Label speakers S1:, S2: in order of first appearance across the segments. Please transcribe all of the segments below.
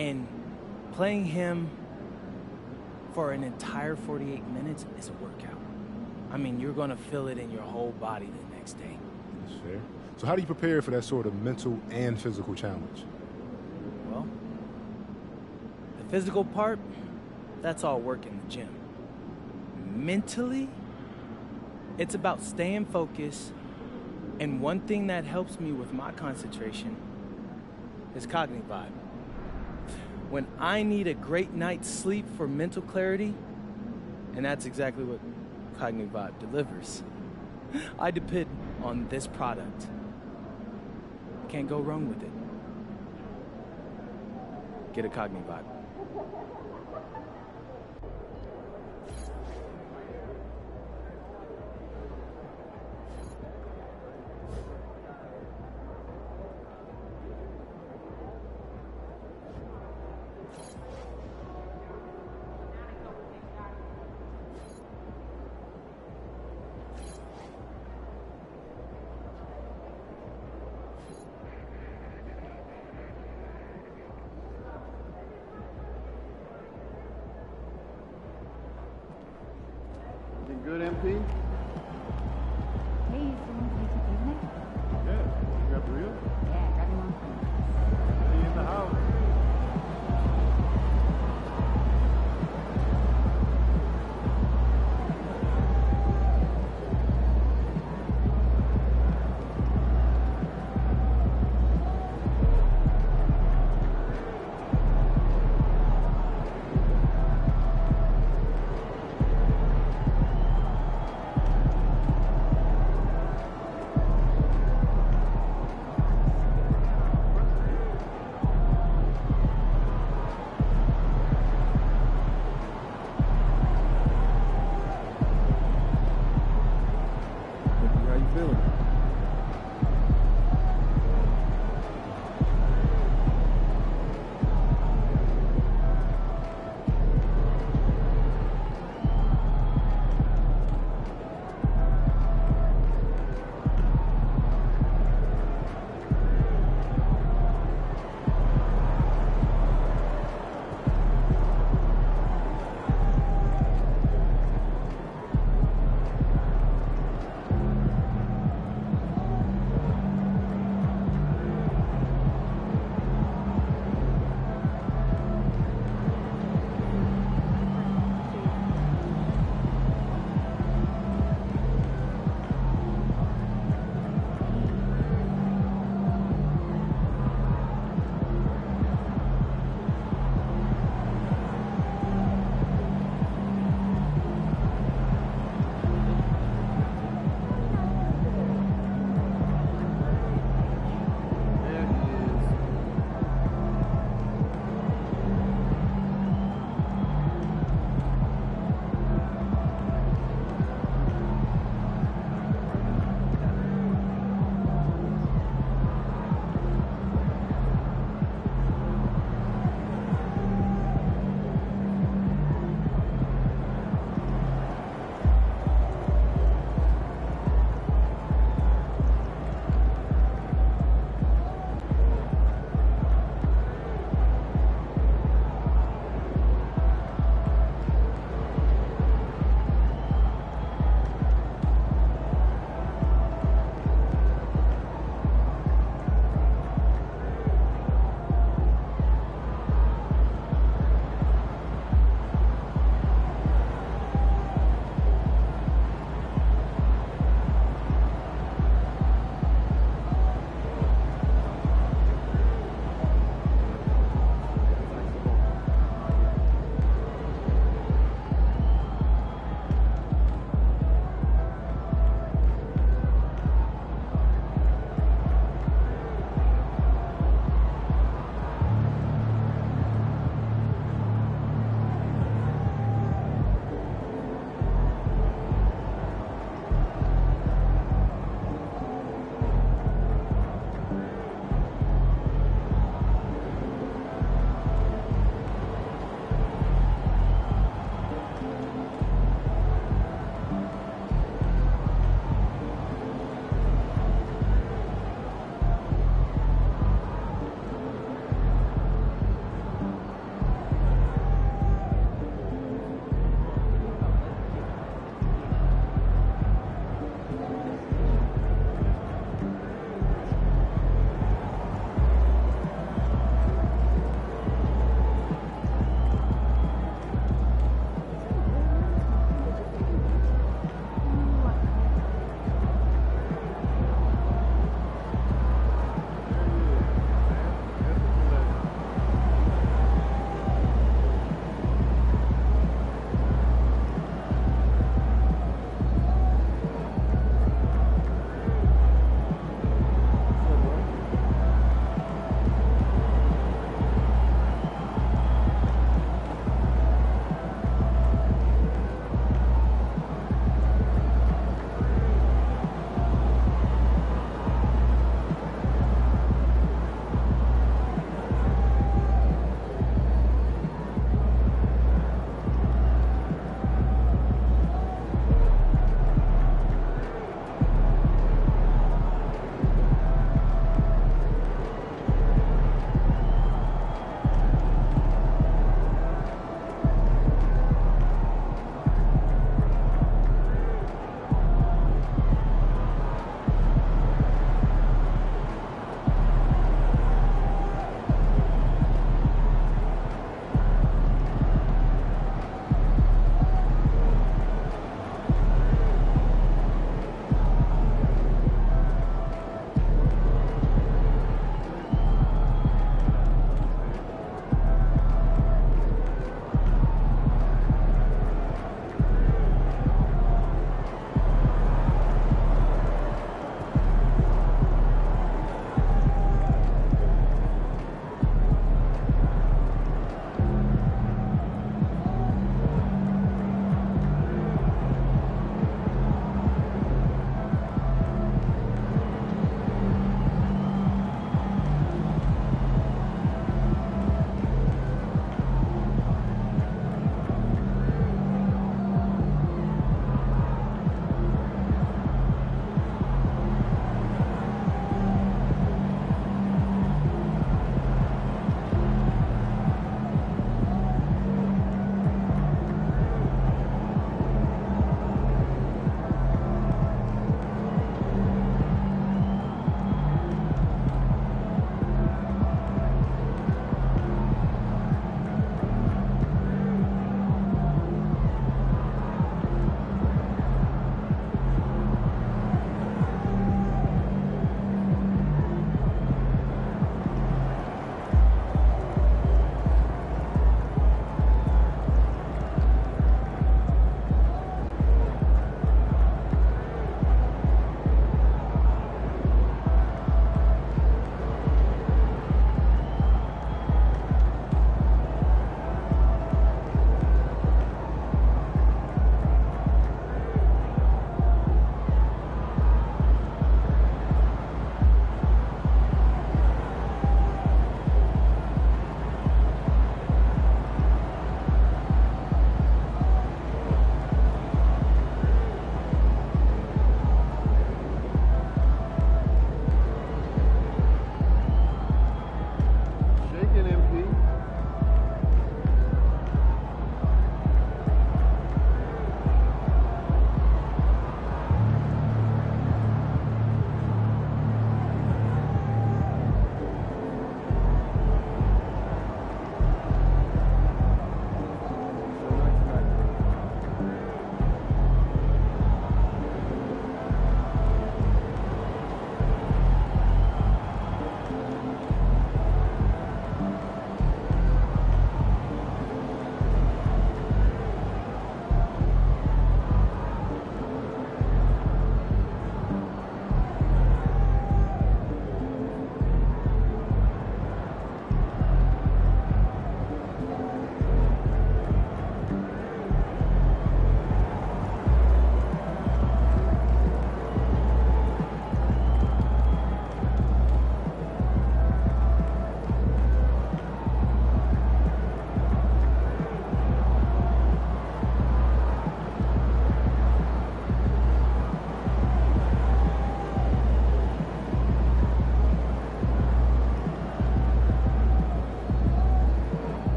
S1: And playing him for an entire 48 minutes is a workout. I mean, you're going to feel it in your whole body the next day.
S2: That's fair. So how do you prepare for that sort of mental and physical challenge?
S1: Well, the physical part, that's all work in the gym. Mentally, it's about staying focused, and one thing that helps me with my concentration is Cognivibe. When I need a great night's sleep for mental clarity, and that's exactly what Cognivibe delivers, I depend on this product. Can't go wrong with it. Get a Cognivibe.
S3: Good, MP?
S4: Hey, is someone play some picnic?
S3: Yeah. You grab the reel?
S4: Yeah, grab him on.
S3: See you in the house.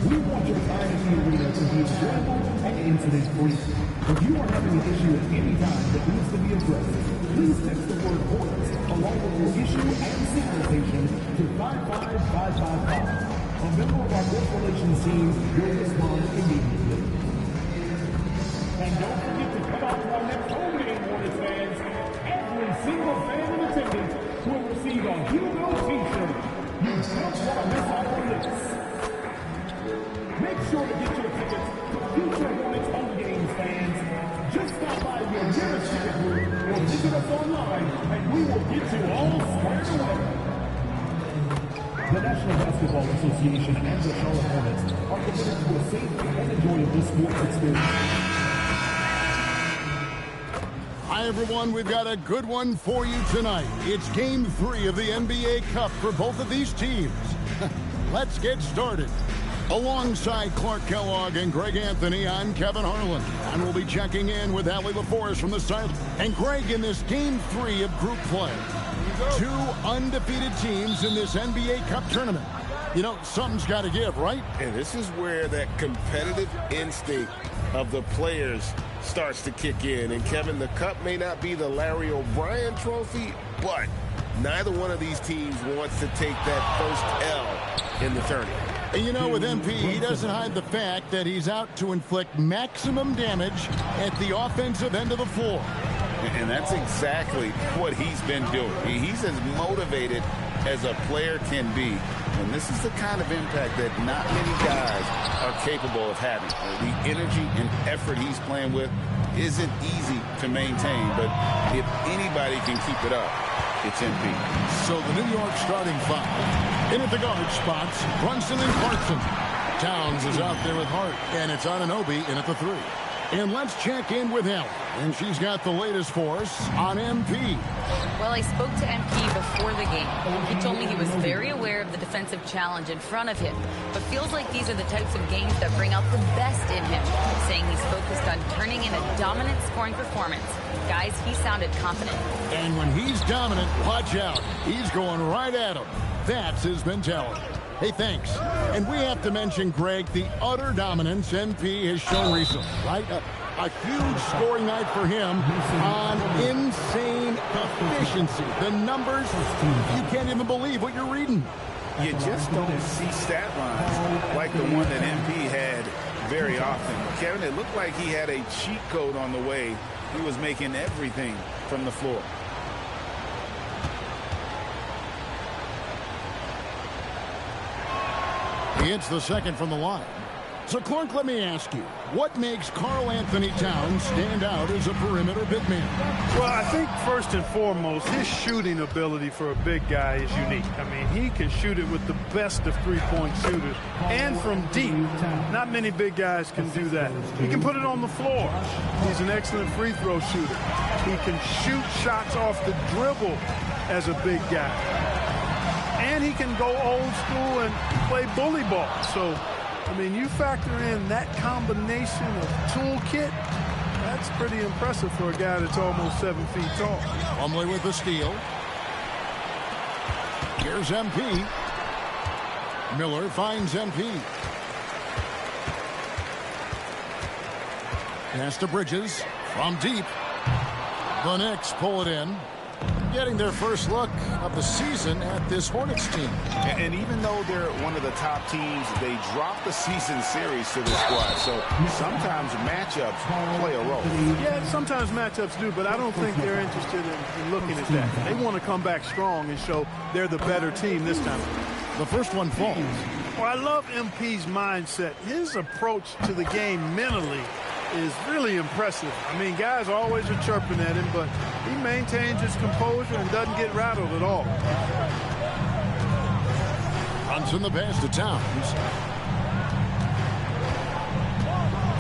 S5: We want your Dynasty Arena to be enjoyable and incident-free. If you are having an issue at any time that needs to be addressed, please text the word Hornets along with your issue and signalization to 55555. A member of our guest relations team will respond immediately. And don't forget to come out to our next home game, Hornets fans. Every single fan in attendance will receive a Hugo t-shirt. You just want to miss out on this. Make sure to get your tickets to future Hornets home games, fans. Just stop by your nearest ticket booth or visit us online, and we will get you all squared away. The National Basketball Association and the Charlotte Hornets are committed to a safe and enjoyable sports experience.
S6: Hi, everyone. We've got a good one for you tonight. It's Game 3 of the NBA Cup for both of these teams. Let's get started. Alongside Clark Kellogg and Greg Anthony, I'm Kevin Harlan. And we'll be checking in with Allie LaForest from the side. And Greg, in this Game 3 of group play, two undefeated teams in this NBA Cup tournament. You know, something's got to give, right?
S7: And this is where that competitive instinct of the players starts to kick in. And Kevin, the cup may not be the Larry O'Brien trophy, but neither one of these teams wants to take that first L in the tournament.
S6: And you know, with MP, he doesn't hide the fact that he's out to inflict maximum damage at the offensive end of the floor.
S7: And that's exactly what he's been doing. He's as motivated as a player can be. And this is the kind of impact that not many guys are capable of having. The energy and effort he's playing with isn't easy to maintain. But if anybody can keep it up, it's MP.
S6: So the New York starting five. In at the guard spots, Brunson and Clarkson. Towns is out there with Hart. And it's Anunoby in at the 3. And let's check in with Allie. And she's got the latest for us on MP.
S8: Well, I spoke to MP before the game. He told me he was very aware of the defensive challenge in front of him, but feels like these are the types of games that bring out the best in him, saying he's focused on turning in a dominant scoring performance. Guys, he sounded confident.
S6: And when he's dominant, watch out. He's going right at him. That's his mentality. Hey, thanks. And we have to mention, Greg, the utter dominance MP has shown recently, right? A huge scoring night for him on insane efficiency. The numbers, you can't even believe what you're reading.
S7: You just don't see stat lines like the one that MP had very often. Kevin, it looked like he had a cheat code on the way. He was making everything from the floor.
S6: He hits the second from the line. So, Clark, let me ask you, what makes Karl Anthony Towns stand out as a perimeter big man?
S3: Well, I think first and foremost, his shooting ability for a big guy is unique. I mean, he can shoot it with the best of three-point shooters and from deep. Not many big guys can do that. He can put it on the floor. He's an excellent free throw shooter. He can shoot shots off the dribble as a big guy. And he can go old school and play bully ball. So, I mean, you factor in that combination of toolkit, that's pretty impressive for a guy that's almost 7 feet tall.
S6: Plumlee with the steal. Here's MP. Miller finds MP. Pass to Bridges from deep. The Knicks pull it in. Getting their first look of the season at this Hornets team.
S7: And even though they're one of the top teams, they drop the season series to this squad. So sometimes matchups play a role.
S3: Yeah, sometimes matchups do, but I don't think they're interested in looking at that. They want to come back strong and show they're the better team this time.
S6: The first one falls.
S3: Well, I love MP's mindset. His approach to the game mentally is really impressive. I mean, guys always are chirping at him, but he maintains his composure and doesn't get rattled at all.
S6: Runs in the pass to Towns.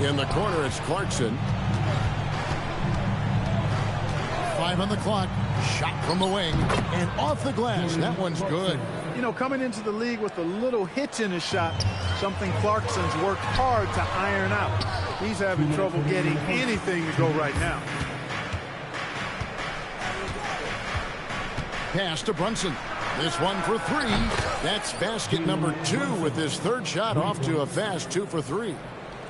S6: In the corner, it's Clarkson. 5 on the clock. Shot from the wing. And off the glass. That one's good.
S3: You know, coming into the league with a little hitch in his shot, something Clarkson's worked hard to iron out. He's having trouble getting anything to go right now.
S6: Pass to Brunson. This one for three. That's basket number 2 with his third shot off to a fast 2 for 3.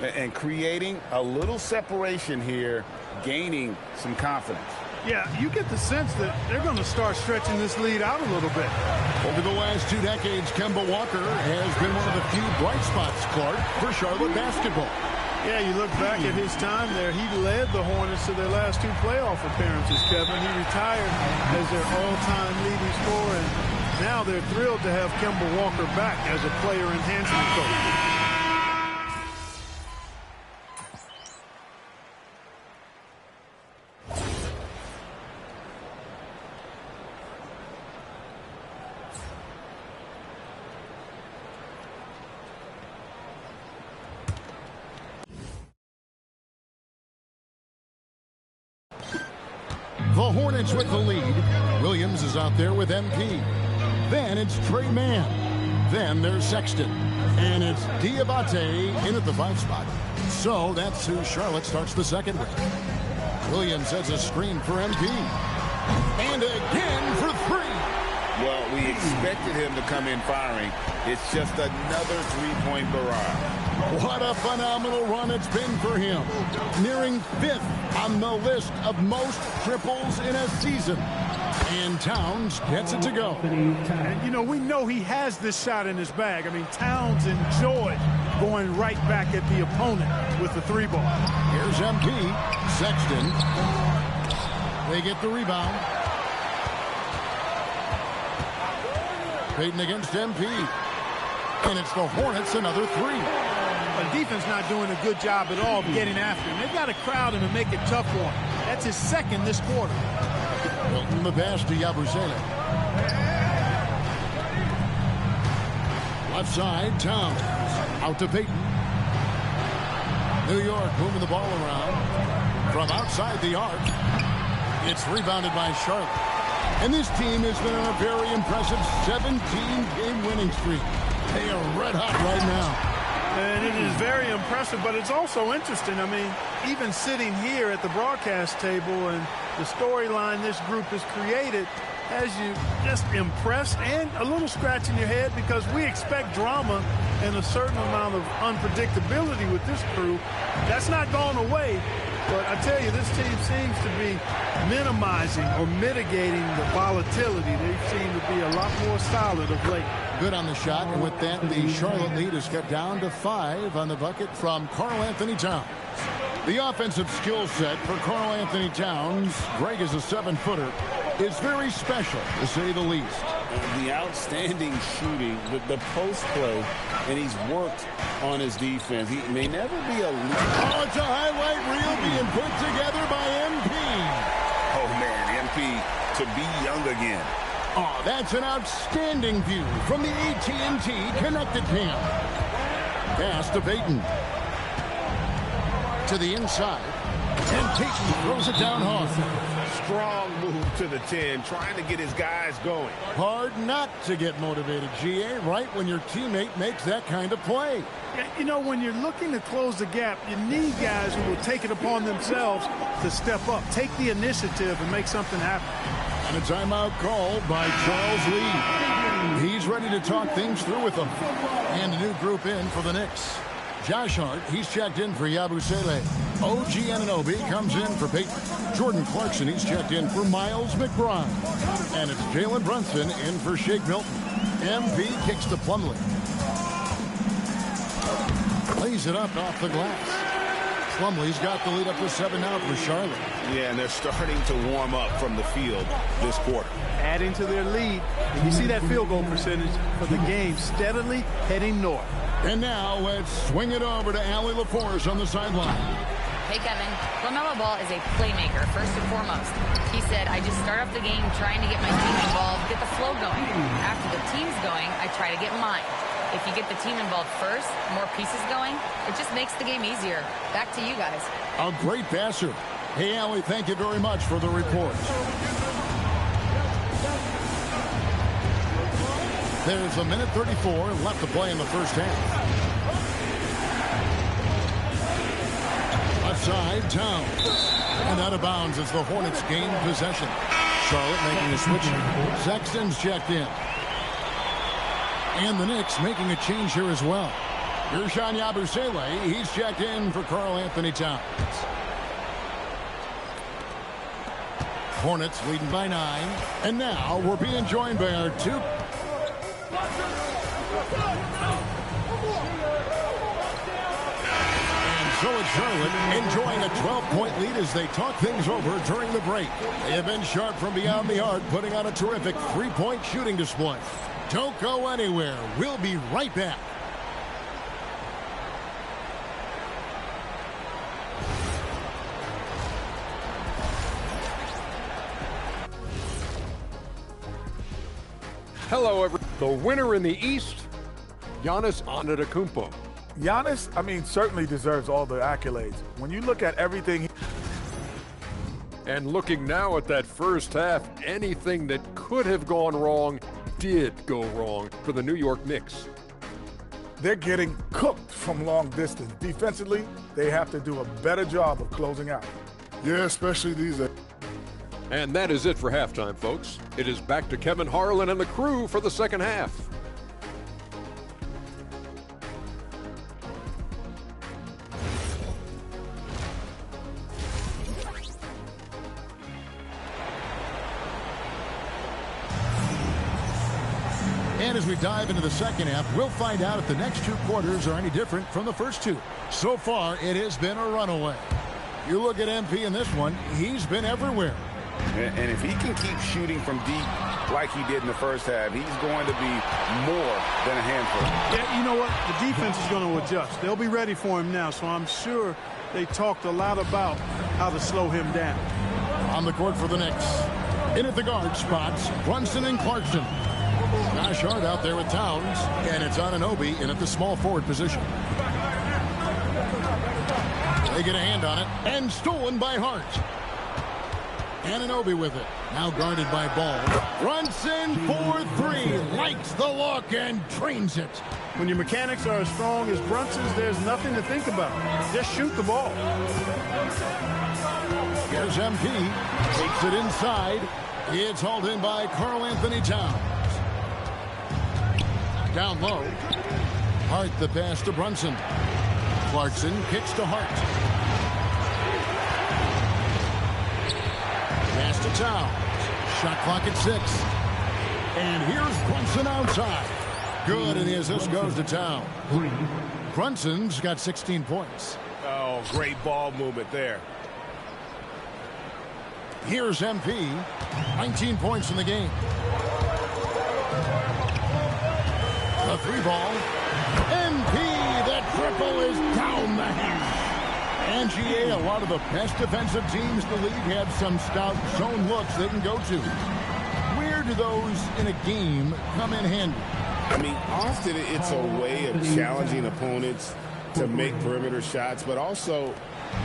S7: And creating a little separation here, gaining some confidence.
S3: Yeah, you get the sense that they're going to start stretching this lead out a little bit.
S6: Over the last 2 decades, Kemba Walker has been one of the few bright spots, Clark, for Charlotte basketball.
S3: Yeah, you look back at his time there, he led the Hornets to their last 2 playoff appearances, Kevin. He retired as their all-time leading scorer, and now they're thrilled to have Kemba Walker back as a player enhancement coach.
S6: The Hornets with the lead. Williams is out there with MP. Then it's Trey Mann. Then there's Sexton. And it's Diabate in at the 5 spot. So that's who Charlotte starts the second with. Williams has a screen for MP. And again for 3.
S7: Well, we expected him to come in firing. It's just another three-point barrage.
S6: What a phenomenal run it's been for him. Nearing 5th on the list of most triples in a season. And Towns gets it to go.
S3: And, you know, we know he has this shot in his bag. I mean, Towns enjoys going right back at the opponent with the 3-ball.
S6: Here's MP. Sexton. They get the rebound. Payton against MP. And it's the Hornets, another 3.
S3: The defense not doing a good job at all of getting after him. They've got to crowd him and make it tough for him. That's his second this quarter.
S6: Milton the pass to Yabusele. Left side, Towns. Out to Payton. New York moving the ball around. From outside the arc. It's rebounded by Charlotte. And this team has been on a very impressive 17-game winning streak. They are red hot right now.
S3: And it is very impressive, but it's also interesting. I mean, even sitting here at the broadcast table and the storyline this group has created has you just impressed and a little scratch in your head, because we expect drama and a certain amount of unpredictability with this crew. That's not gone away. But I tell you, this team seems to be minimizing or mitigating the volatility. They seem to be a lot more solid of late.
S6: Good on the shot, and with that, the Charlotte lead is kept down to 5 on the bucket from Karl-Anthony Towns. The offensive skill set for Karl-Anthony Towns, Greg is a 7-footer, is very special, to say the least.
S7: The outstanding shooting, the post play, and he's worked on his defense. He may never be a leader.
S6: Oh, it's a highlight reel being put together by MP.
S7: Oh, man, MP to be young again.
S6: Oh, that's an outstanding view from the AT&T Connected Cam. Pass to Payton. To the inside. And Payton throws it down hard.
S7: Strong move to the 10, trying to get his guys going.
S6: Hard not to get motivated, GA, right when your teammate makes that kind of play.
S3: You know, when you're looking to close the gap, you need guys who will take it upon themselves to step up, take the initiative, and make something happen.
S6: And a timeout called by Charles Lee. He's ready to talk things through with them. And a new group in for the Knicks. Josh Hart, he's checked in for Yabusele. OG Anunoby comes in for Payton. Jordan Clarkson, he's checked in for Miles McBride. And it's Jalen Brunson in for Shake Milton. MP kicks to Plumlee. Lays it up off the glass. Plumlee's got the lead up to 7 now for Charlotte.
S7: Yeah, and they're starting to warm up from the field this quarter.
S3: Adding to their lead. And you see that field goal percentage for the game steadily heading north.
S6: And now let's swing it over to Allie LaForce on the sideline.
S8: Hey, Kevin. LaMelo Ball is a playmaker, first and foremost. He said, I just start off the game trying to get my team involved, get the flow going. After the team's going, I try to get mine. If you get the team involved first, more pieces going, it just makes the game easier. Back to you guys.
S6: A great passer. Hey, Allie, thank you very much for the report. There's a minute 34 left to play in the first half. Left side, Towns. And out of bounds as the Hornets gain possession. Charlotte making a switch. Sexton's checked in. And the Knicks making a change here as well. Ersan Yabusele, he's checked in for Karl Anthony Towns. Hornets leading by 9. And now we're being joined by our two. And so it's Charlotte enjoying a 12-point lead as they talk things over during the break. They have been sharp from beyond the arc, putting on a terrific three-point shooting display. Don't go anywhere. We'll be right back.
S9: Hello, everyone. The winner in the East, Giannis Antetokounmpo.
S10: Giannis, certainly deserves all the accolades. When you look at everything.
S9: And looking now at that first half, anything that could have gone wrong did go wrong for the New York Knicks.
S10: They're getting cooked from long distance. Defensively, they have to do a better job of closing out.
S2: Yeah, especially these days.
S9: And that is it for halftime, folks. It is back to Kevin Harlan and the crew for the second half.
S6: And as we dive into the second half, we'll find out if the next two quarters are any different from the first two. So far, it has been a runaway. You look at MP in this one, he's been everywhere.
S7: And if he can keep shooting from deep like he did in the first half, he's going to be more than a handful.
S3: Yeah, you know what? The defense is going to adjust. They'll be ready for him now, so I'm sure they talked a lot about how to slow him down.
S6: On the court for the Knicks. In at the guard spots, Brunson and Clarkson. Josh Hart out there with Towns, and it's Anunoby in at the small forward position. They get a hand on it, and stolen by Hart. Anunoby with it. Now guarded by Ball. Brunson for 3. Likes the look and drains it.
S3: When your mechanics are as strong as Brunson's, there's nothing to think about. Just shoot the ball.
S6: Here's MP. Takes it inside. It's hauled in by Karl Anthony Towns. Down low. Hart the pass to Brunson. Clarkson kicks to Hart. Pass to Towns. Shot clock at 6. And here's Brunson outside. Good, and the assist goes to Towns. Brunson's got 16 points.
S11: Oh, great ball movement there.
S6: Here's MP. 19 points in the game. The 3-ball. MP, that triple is down the hatch. And GA, a lot of the best defensive teams in the league have some stout zone looks they can go to. Where do those in a game come in handy?
S11: Often it's a way of challenging opponents to make perimeter shots, but also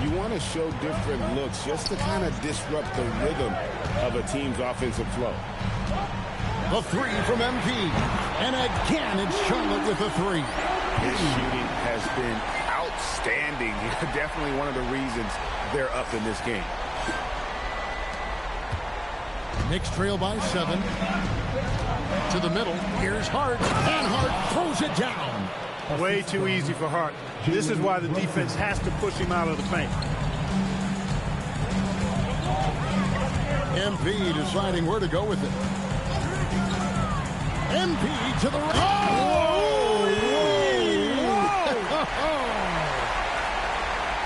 S11: you want to show different looks just to kind of disrupt the rhythm of a team's offensive flow.
S6: The 3 from MP. And again, it's Charlotte with the 3.
S7: His shooting has been outstanding. Definitely one of the reasons they're up in this game.
S6: Knicks trail by 7. To the middle. Here's Hart. And Hart throws it down.
S3: Way too easy for Hart. This is why the defense has to push him out of the paint.
S6: MP deciding where to go with it. MP to the right.
S11: Oh!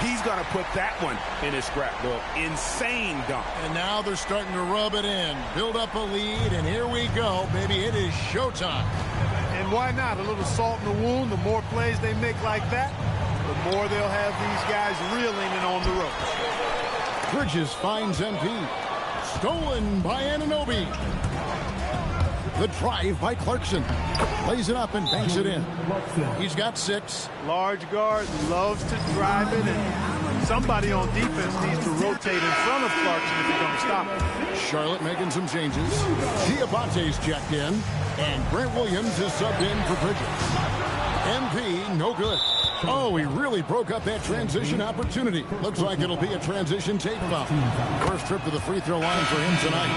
S11: He's going to put that one in his scrapbook. Insane dunk.
S6: And now they're starting to rub it in. Build up a lead, and here we go, baby. It is showtime.
S3: And why not? A little salt in the wound. The more plays they make like that, the more they'll have these guys reeling and on the ropes.
S6: Bridges finds MP. Stolen by Anunoby. The drive by Clarkson. Plays it up and banks it in. He's got 6.
S3: Large guard, loves to drive it, and somebody on defense needs to rotate in front of Clarkson if they're going to stop him.
S6: Charlotte making some changes. Diabate's checked in, and Grant Williams is subbed in for Bridges. MP, no good. Oh, he really broke up that transition opportunity. Looks like it'll be a transition take foul. First trip to the free throw line for him tonight.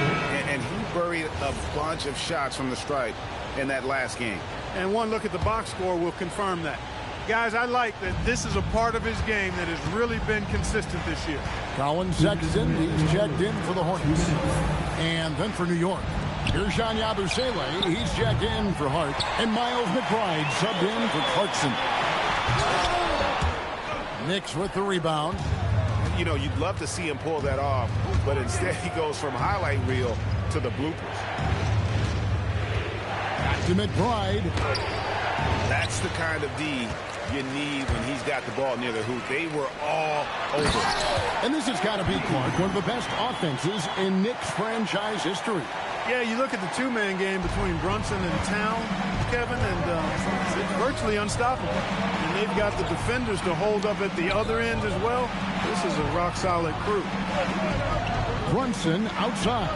S7: And he buried a bunch of shots from the stripe in that last game.
S3: And one look at the box score will confirm that. Guys, I like that this is a part of his game that has really been consistent this year.
S6: Colin Sexton, he's checked in for the Hornets. And then for New York, here's Jean Yabusele. He's checked in for Hart. And Miles McBride subbed in for Clarkson. Knicks with the rebound.
S11: You know, you'd love to see him pull that off, but instead he goes from highlight reel to the bloopers.
S6: To McBride.
S11: That's the kind of D you need when he's got the ball near the hoop. They were all over.
S6: And this has got to be, Clark, one of the best offenses in Knicks franchise history.
S3: Yeah, you look at the two-man game between Brunson and Town, Kevin, and it's virtually unstoppable. And they've got the defenders to hold up at the other end as well. This is a rock-solid crew.
S6: Brunson outside.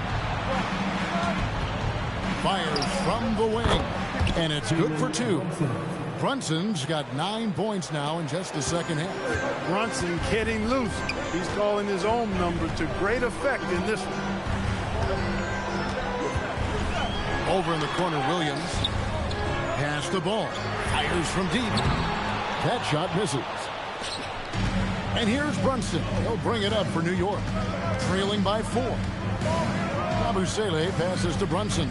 S6: Fires from the wing. And it's good for 2. Brunson's got 9 points now in just the second half.
S3: Brunson getting loose. He's calling his own number to great effect in this one.
S6: Over in the corner, Williams. Pass the ball. Fires from deep. That shot misses. And here's Brunson. He'll bring it up for New York. Trailing by 4. Yabusele passes to Brunson.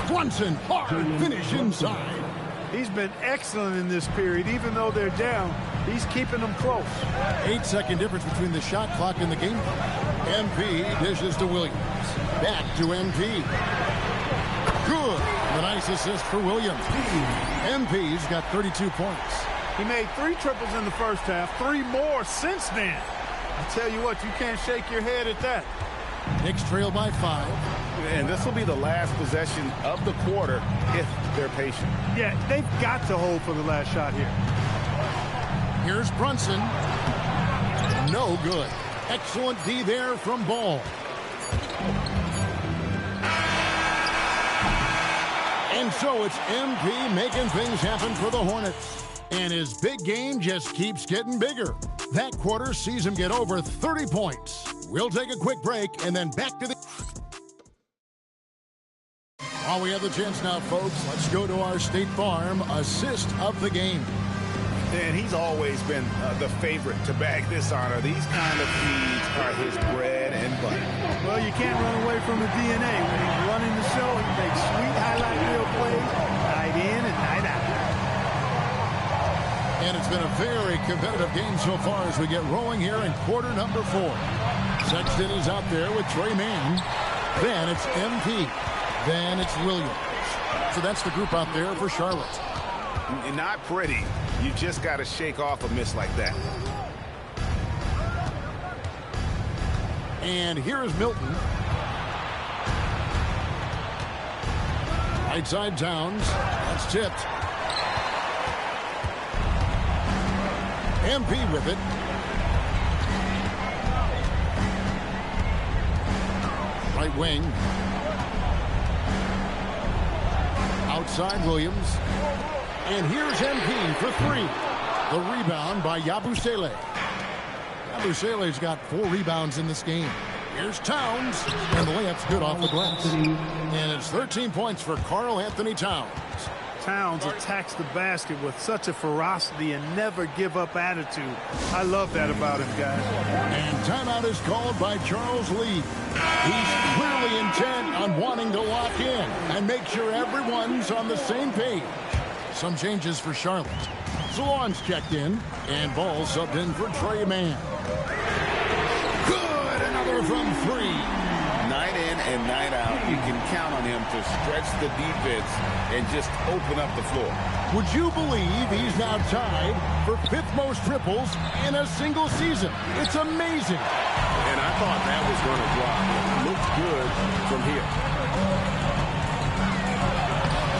S6: Brunson, hard finish inside.
S3: He's been excellent in this period. Even though they're down, he's keeping them close.
S6: 8-second difference between the shot clock and the game clock. MP dishes to Williams. Back to MP. Good. A nice assist for Williams. MP's got 32 points.
S3: He made 3 triples in the first half, 3 more since then. I tell you what, you can't shake your head at that.
S6: Knicks trail by 5.
S11: And this will be the last possession of the quarter if they're patient.
S3: Yeah, they've got to hold for the last shot here.
S6: Here's Brunson. No good. Excellent D there from Ball. And so it's MP making things happen for the Hornets. And his big game just keeps getting bigger. That quarter sees him get over 30 points. We'll take a quick break and then back to the... While we have the chance now, folks, let's go to our State Farm assist of the game.
S11: And he's always been the favorite to bag this honor. These kind of feeds are his bread and butter.
S3: Well, you can't run away from the DNA. When he's running the show, he makes sweet highlight reel plays night in and night out.
S6: And it's been a very competitive game so far as we get rolling here in quarter number 4. Sexton is out there with Trey Mann. Then it's MP. Then it's Williams. So that's the group out there for Charlotte.
S11: Not pretty. You just got to shake off a miss like that.
S6: And here is Milton. Right side Towns. That's tipped. MP with it. Right wing. Outside Williams. And here's MP for 3. The rebound by Yabusele. Yabusele's got 4 rebounds in this game. Here's Towns. And the layup's good off the glass. And it's 13 points for Karl Anthony Towns.
S3: Towns attacks the basket with such a ferocity and never give up attitude. I love that about him, guys.
S6: And timeout is called by Charles Lee. He's clearly intent on wanting to lock in and make sure everyone's on the same page. Some changes for Charlotte. Salon's checked in, and Ball subbed in for Trey Mann. Good, another from 3.
S7: Night in and night out, you can count on him to stretch the defense and just open up the floor.
S6: Would you believe he's now tied for 5th most triples in a single season? It's amazing.
S9: And I thought that was going to drop. It looked good from here.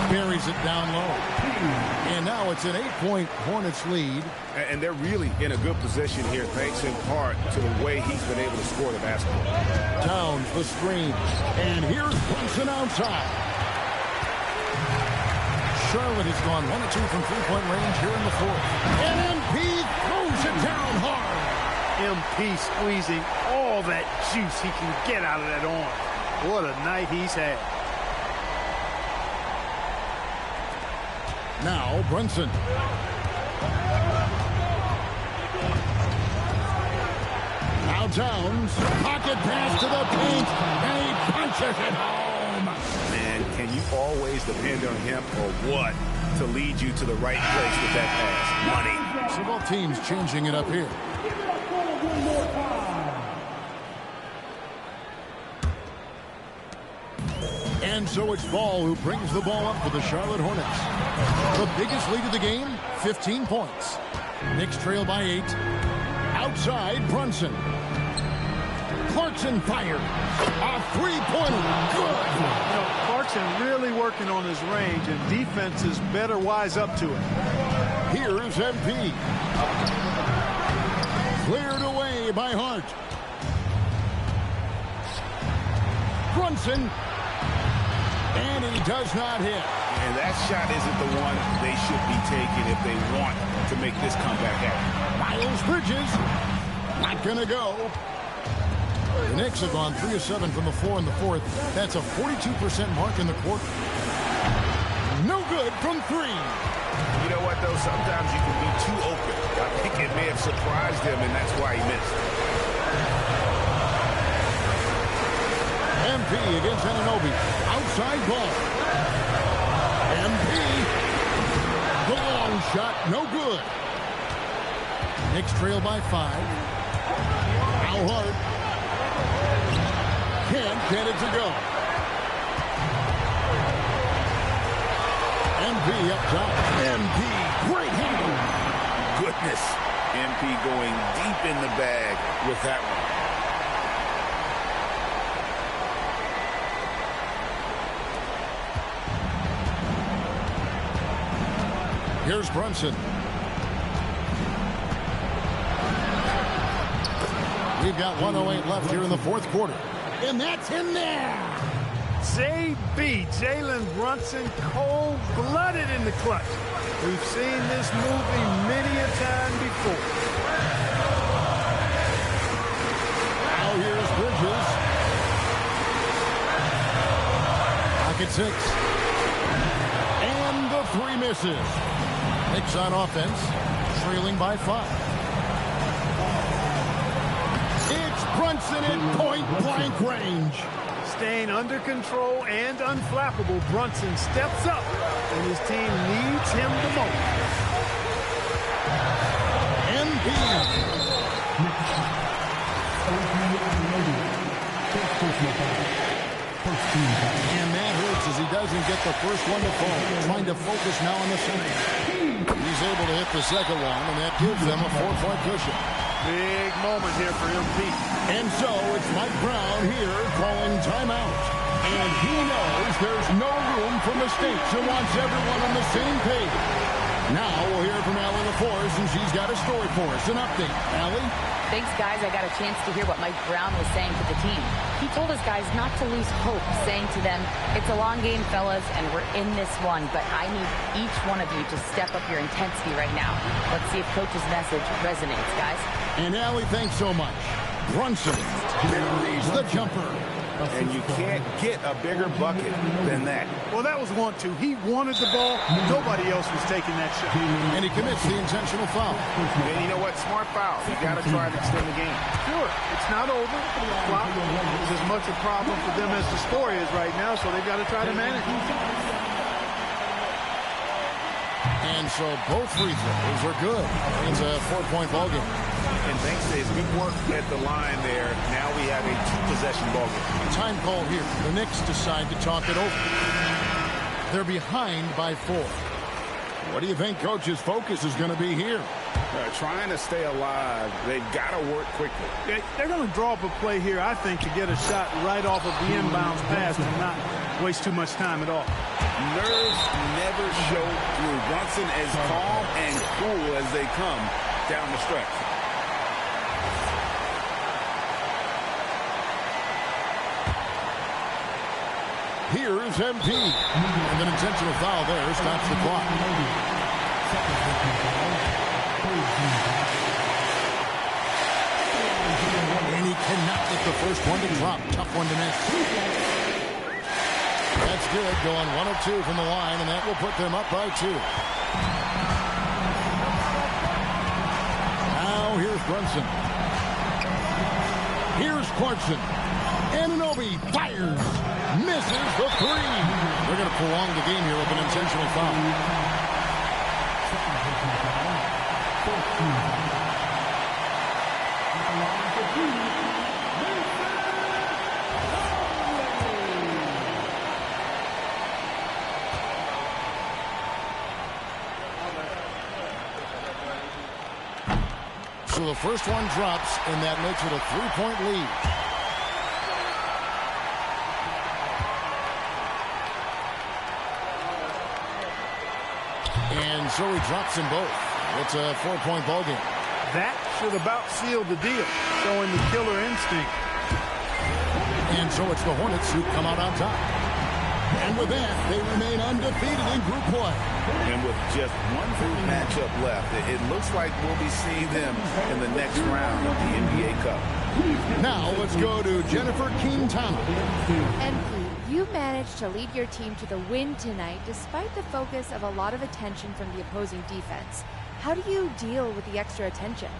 S6: Buries it down low. And now it's an 8-point Hornets lead.
S11: And they're really in a good position here, thanks in part to the way he's been able to score the basketball.
S6: Towns the screen. And here's Brunson outside. Charlotte has gone 1 of 2 from 3-point range here in the 4th. And MP throws it down hard.
S3: MP squeezing all that juice he can get out of that arm. What a night he's had.
S6: Now Brunson. Now Towns. Pocket pass to the paint. And he punches it home.
S11: Man, can you always depend on him or what to lead you to the right place with that pass? Money.
S6: So both teams changing it up here. And so it's Ball who brings the ball up for the Charlotte Hornets. The biggest lead of the game, 15 points. Knicks trail by 8. Outside, Brunson. Clarkson fired. A three-pointer. Good.
S3: You know, Clarkson really working on his range, and defenses better wise up to it.
S6: Here's MP. Cleared away by Hart. Brunson. And he does not hit.
S11: And that shot isn't the one they should be taking if they want to make this comeback happen.
S6: Miles Bridges. Not going to go. The Knicks have gone 3 of 7 from the floor in the fourth. That's a 42% mark in the quarter. No good from 3.
S11: You know what, though? Sometimes you can be too open. I think it may have surprised him, and that's why he missed.
S6: MP against Anunoby. Outside ball. MP. The long shot. No good. Knicks trail by 5. Al Hart. Can't get it to go. MP up top. MP. Great handle.
S11: Goodness. MP going deep in the bag with that one.
S6: Here's Brunson. We've got 1:08 left here in the fourth quarter. And that's in there.
S3: JB, Jalen Brunson, cold-blooded in the clutch. We've seen this movie many a time before.
S6: Now here's Bridges. Pocket 6. And the 3 misses. Knicks on offense, trailing by 5. It's Brunson at point-blank range.
S3: Staying under control and unflappable, Brunson steps up when his team needs him the most.
S6: MP. And that hurts as he doesn't get the first one to fall. Trying to focus now on the second. He's able to hit the second one, and that gives them a 4-point cushion.
S3: Big moment here for MP.
S6: And so it's Mike Brown here calling timeout. And he knows there's no room for mistakes and wants everyone on the same page. Now we'll hear from Allie LaForce, and she's got a story for us. An update. Allie?
S8: Thanks, guys. I got a chance to hear what Mike Brown was saying to the team. He told his guys not to lose hope, saying to them, it's a long game, fellas, and we're in this one, but I need each one of you to step up your intensity right now. Let's see if Coach's message resonates, guys.
S6: And Allie, thanks so much. Brunson buries the jumper.
S11: And you can't get a bigger bucket than that.
S3: Well, that was 1-2. He wanted the ball. Nobody else was taking that shot.
S6: And he commits the intentional foul.
S11: And you know what? Smart foul. You got to try to extend the game.
S3: Sure. It's not over. Flop is as much a problem for them as the score is right now, so they've got to try to manage it.
S6: And so both free throws are good. It's a 4-point ball game.
S11: And thanks to his good work at the line there, now we have a 2-possession ball game.
S6: Time call here. The Knicks decide to talk it over. They're behind by 4. What do you think Coach's focus is going to be here?
S11: Trying to stay alive. They've got to work quickly.
S3: They're going to draw up a play here, I think, to get a shot right off of the inbounds pass and not waste too much time at all.
S11: Nerves never show through. Brunson as calm and cool as they come down the stretch.
S6: Here's MP. And an intentional foul there stops the clock. And he cannot get the first one to drop. Tough one to miss. That That's good, going 1 of 2 from the line, and that will put them up by 2. Now here's Brunson. Here's Clarkson. Anunoby fires. Misses the 3. They're going to prolong the game here with an intentional foul. So the first one drops, and that makes it a 3-point lead. And so he drops them both. It's a 4-point ball game.
S3: That should about seal the deal, showing the killer instinct.
S6: And so it's the Hornets who come out on top. And with that, they remain undefeated in group play.
S7: And with just one group matchup left, it looks like we'll be seeing them in the next round of the NBA Cup.
S6: Now let's go to Jennifer Quintana.
S12: MP, you managed to lead your team to the win tonight despite the focus of a lot of attention from the opposing defense. How do you deal with the extra attention?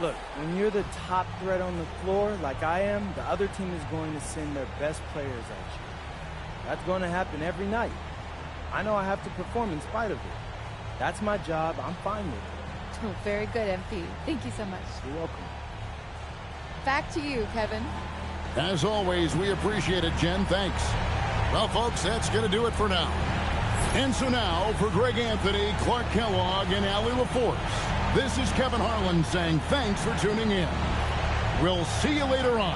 S1: Look, when you're the top threat on the floor, like I am, the other team is going to send their best players at you. That's going to happen every night. I know I have to perform in spite of it. That's my job. I'm fine with it.
S12: Oh, very good, MP. Thank you so much.
S1: You're welcome.
S12: Back to you, Kevin.
S6: As always, we appreciate it, Jen. Thanks. Well, folks, that's going to do it for now. And so now, for Greg Anthony, Clark Kellogg, and Allie LaForce, this is Kevin Harlan saying thanks for tuning in. We'll see you later on.